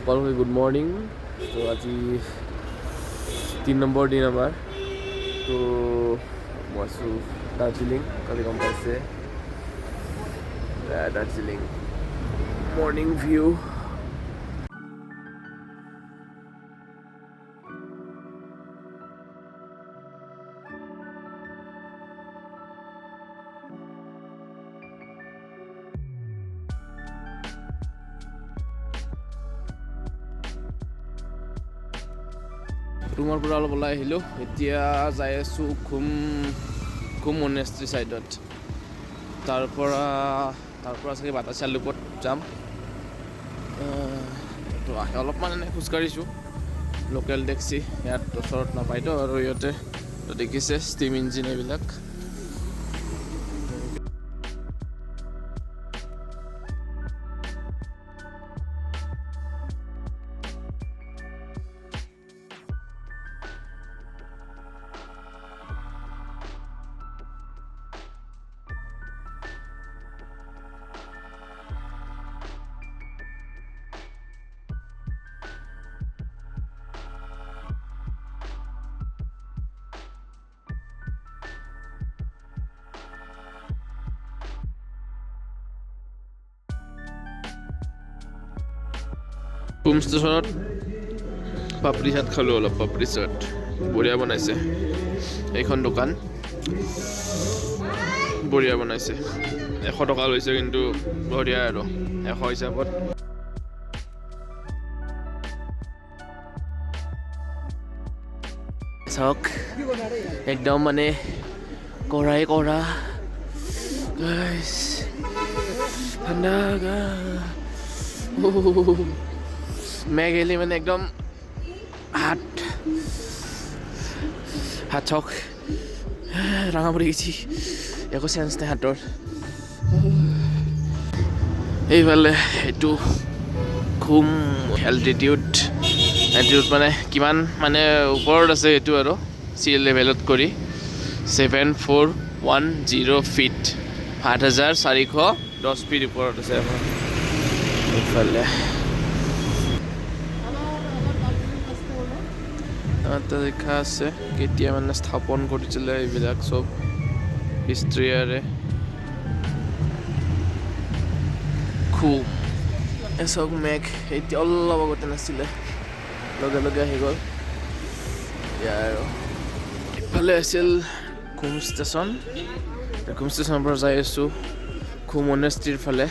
সকলোকে good morning. তো আজি 3 নম্বৰ দিন আমাৰ। তো মই আছোঁ দাৰ্জিলিং, কালি গম পাইছে দাৰ্জিলিং মৰ্ণিং ভিউ। ৰুমৰ পৰা অলপ ওলাই আহিলোঁ, এতিয়া যাই আছোঁ ঘুম মনেষ্ট্ৰী ছাইডত। তাৰ পৰা চাগে বাটাচিয়া লুপত যাম। তো অলপমান এনেই খোজকাঢ়িছোঁ, লোকেল টেক্সি ইয়াত ওচৰত নাপায়তো, আৰু ইয়াতে দেখিছে ষ্টিম ইঞ্জিন এইবিলাক। ঘুম ষ্টেচনত পাপৰি চাট খালোঁ, অলপ পাপৰি চাট বঢ়িয়া বনাইছে। এইখন দোকান বঢ়িয়া বনাইছে। 100 টকা লৈছে, কিন্তু বঢ়িয়া আৰু 100 হিচাপত। চাওক একদম মানে কৰাই কৰা ঠাণ্ডা মেঘ এলি মানে একদম হাত চক ৰঙা পৰি গেছি, একো চেঞ্চ নাই হাতৰ। এইফালে এইটো ঘুম এল্টিটিউড মানে কিমান মানে ওপৰত আছে এইটো, আৰু চি লেভেলত কৰি 7410 ফিট, 7410 ফিট ওপৰত আছে আমাৰ। এইফালে দেখা আছে কেতিয়া মানে স্থাপন কৰিছিলে এইবিলাক চব হিষ্ট্ৰীয়াৰে। খুব এচক মেঘ এতিয়া অলপ আগতে নাছিলে, লগে লগে আহি গ'ল। আৰু ইফালে আছিল ঘুম ষ্টেচন। ঘুম ষ্টেচনৰ পৰা যাই আছোঁ ঘুম মনেষ্ট্ৰীৰ ফালে।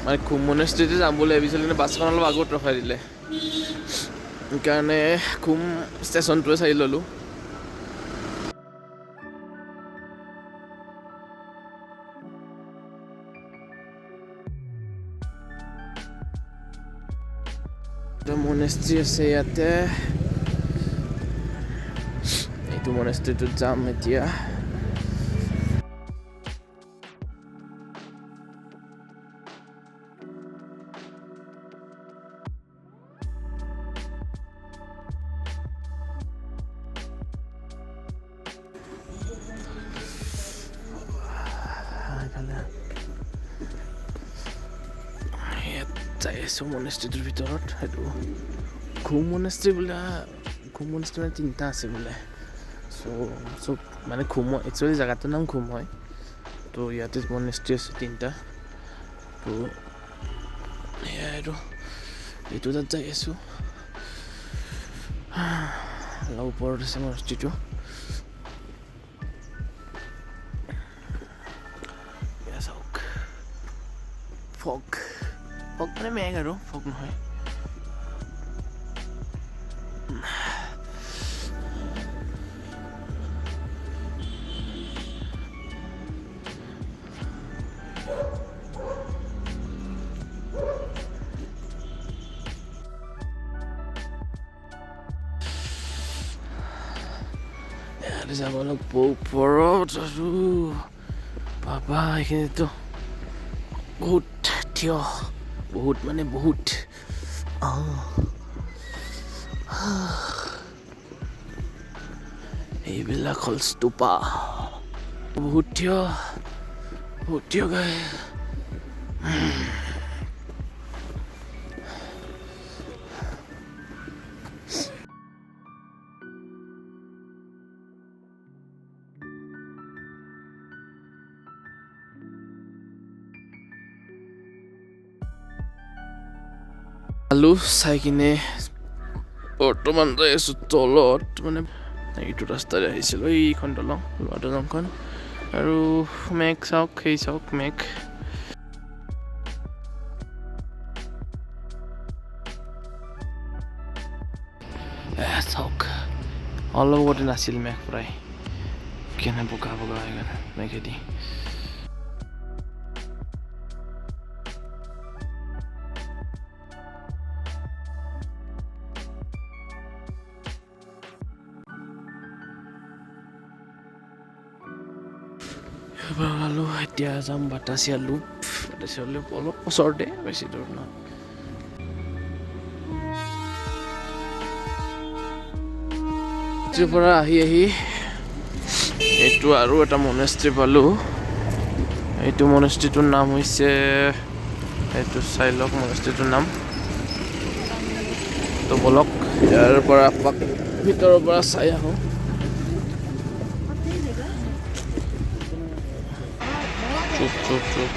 মানে ঘুম মনেষ্ট্ৰীতে যাম বুলি ভাবিছিলোঁ, কিন্তু বাছখন অলপ আগত ৰখাই দিলে, সেইকাৰণে ঘুম ষ্টেচনটোৱে চাই ল'লোঁ। মনেষ্ট্ৰী আছে ইয়াতে, এইটো মনেষ্ট্ৰীটোত যাম এতিয়া। যাই আছোঁ মনেষ্ট্ৰীটোৰ ভিতৰত। সেইটো ঘুম মনেষ্ট্ৰী বোলে, ঘুম মনেষ্ট্ৰী মানে 3টা আছে বোলে। চব মানে ঘুম, একচুৱেলি জেগাটোৰ নাম ঘুম হয়। তো ইয়াতে মনেষ্ট্ৰী আছে 3টা। তো সেয়াই আৰু এইটো তাত যাই আছোঁ, অলপ ওপৰত আছে মনেষ্ট্ৰীটো। চাওক ফগ মানে মেঘ আৰু ফগ নহয়। যাব লাগিব ওপৰত, আৰু বাবা এইখিনিতো বহুত থিয়, বহুত মানে বহুত। এইবিলাক হ'ল স্তূপা, বহুত থিয় গাই। আলু চাই কিনে বৰ্তমান যাই আছোঁ তলত মানে এইটো ৰাস্তাৰে আহিছিলোঁ এইখন দলং লোৱা দলংখন আৰু মেঘ চাওক সেই চাওক মেঘ চাওক অলপ আগতে নাছিল মেঘ প্ৰায় কেনে বোকা বোকা হৈ গ'ল মেঘেদি ওলালোঁ এতিয়া যাম বাটাচিয়া লুপ অলপ ওচৰতে বেছি দূৰ নহয় পৰা আহি এইটো আৰু এটা মনেষ্ট্ৰী পালোঁ এইটো মনেষ্ট্ৰীটোৰ নাম হৈছে এইটো চাই লওক মনেষ্ট্ৰীটোৰ নাম তো বলক ইয়াৰ পৰা ভিতৰৰ পৰা চাই আহোঁ চুপ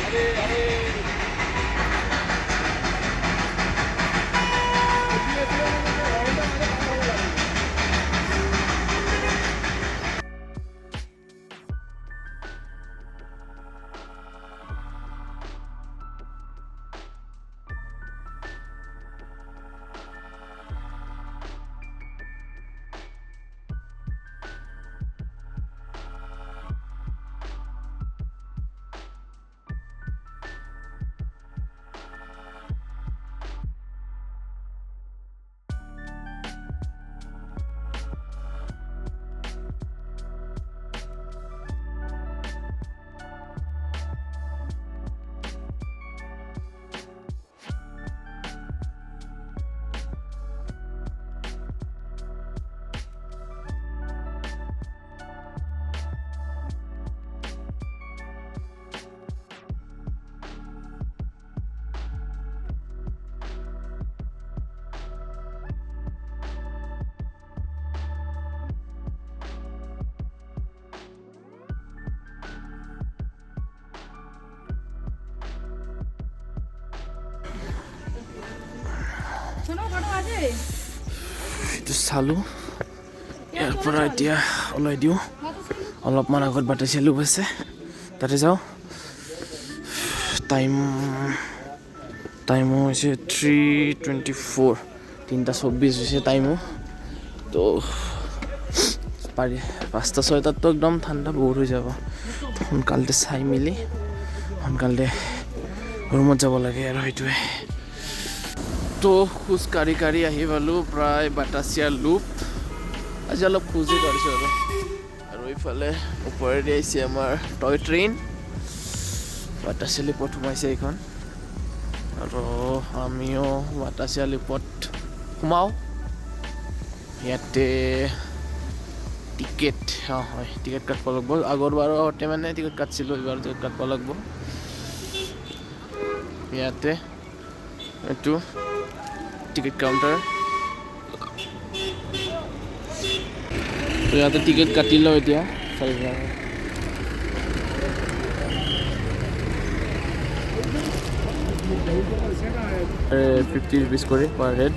এইটো চালোঁ ইয়াৰ পৰা এতিয়া ওলাই দিওঁ অলপমান আগত বাটাচিয়া লুপ আছে তাতে যাওঁ টাইমো হৈছে 3:24 3:24 হৈছে টাইমো তো পাৰি 5:06 একদম ঠাণ্ডা বহুত হৈ যাব সোনকালতে চাই মেলি সোনকালতে ৰুমত যাব লাগে আৰু সেইটোৱে তো খোজকাঢ়ি আহি পালোঁ প্ৰায় বাটাচিয়া লুপ আজি অলপ খোজেই কাঢ়িছোঁ আৰু এইফালে ওপৰেদি আহিছে আমাৰ টয় ট্ৰেইন বাটাচিয়া লুপত সোমাইছে এইখন আৰু আমিও বাটাচিয়া লুপত সোমাওঁ ইয়াতে টিকেট হয় টিকেট কাটব লাগিব আগৰবাৰতে মানে টিকেট কাটছিলোঁ এইবাৰ টিকেট কাটব লাগিব ইয়াতে এইটো টিকেট কাউণ্টাৰ তো ইয়াতে টিকেট কাটি লওঁ এতিয়া 50 rupees কৰে পাৰ হেড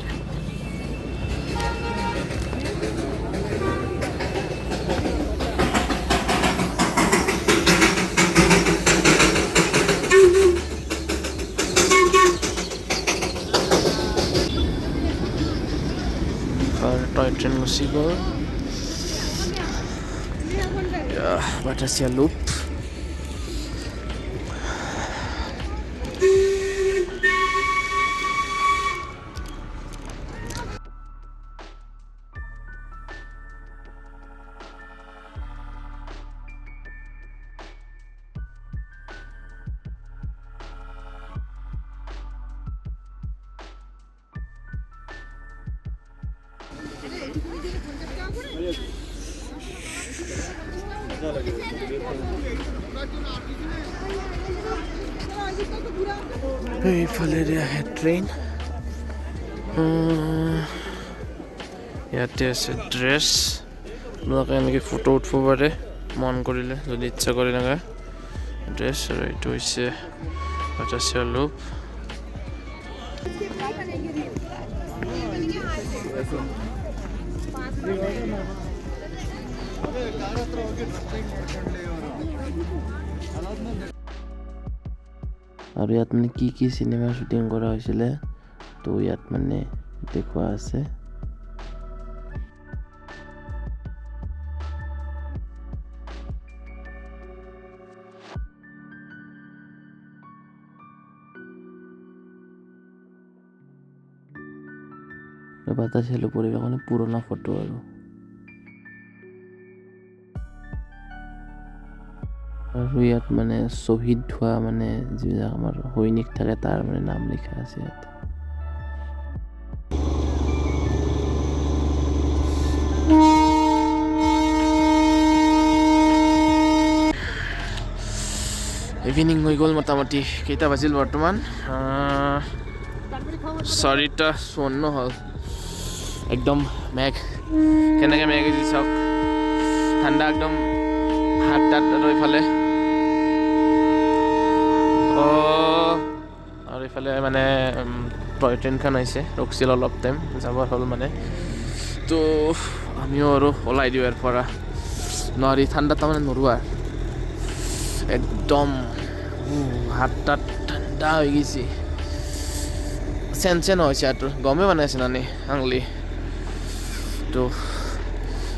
টয় ট্ৰেন গুচি গ'ল বাটাচিয়া লুপ এইফালেৰে আহে ট্ৰেইন ইয়াতে আছে ড্ৰেছ আপোনালোকে এনেকৈ ফটো উঠিব পাৰে মন কৰিলে যদি ইচ্ছা কৰে এনেকৈ ড্ৰেছ আৰু এইটো হৈছে বাটাচিয়া লুপ আৰু ইয়াত মানে কি চিনেমা শ্বুটিং কৰা হৈছিলে তো ইয়াত মানে দেখুওৱা আছে বাতাসিয়া লেকৰ পৰিৱেশ মানে পুৰণা ফটো আৰু ইয়াত মানে শ্বহীদ হোৱা মানে যিবিলাক আমাৰ সৈনিক থাকে তাৰ মানে নাম লিখা আছে ইয়াতে ইভিনিং হৈ গ'ল মোটামুটি কেইটা বাজিল বৰ্তমান 4:54 হ'ল একদম মেঘ কেনেকৈ মেঘ আহিছে চাওক ঠাণ্ডা একদম হাত তাত আৰু এইফালে আৰু এইফালে মানে টয় ট্ৰেইনখন আহিছে ৰখিছিল অলপ টাইম যাব হ'ল মানে তো আমিও আৰু ওলাই দিওঁ ইয়াৰ পৰা নোৱাৰি ঠাণ্ডা তাৰমানে নোৰোৱা একদম হাত তাত ঠাণ্ডা হৈ গৈছে চেন হৈছে আৰু গমেই মানে আছে নানি আঙুলি তো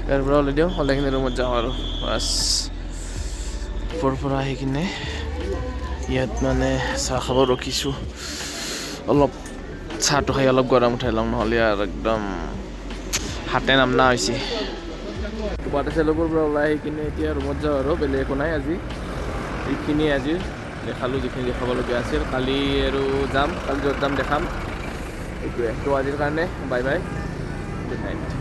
ইয়াৰ পৰা ওলাই দিওঁ ওলাই কিনে ৰুমত যাওঁ আৰু বাছ পৰা আহি কিনে ইয়াত মানে চাহ খাব ৰখিছোঁ অলপ চাহটো খাই অলপ গৰম উঠাই ল'ম নহ'লে আৰু একদম হাতে নামনা হৈছে বাটাছিয়া লেকৰ পৰা ওলাই আহি কিনে এতিয়া ৰুমত যাওঁ আৰু বেলেগ একো নাই আজি এইখিনি আজি দেখালোঁ যিখিনি দেখাবলগীয়া আছিল কালি আৰু যাম কালি য'ত যাম দেখাম এইটোৱে তো আজিৰ কাৰণে বাই বাই গুড নাইট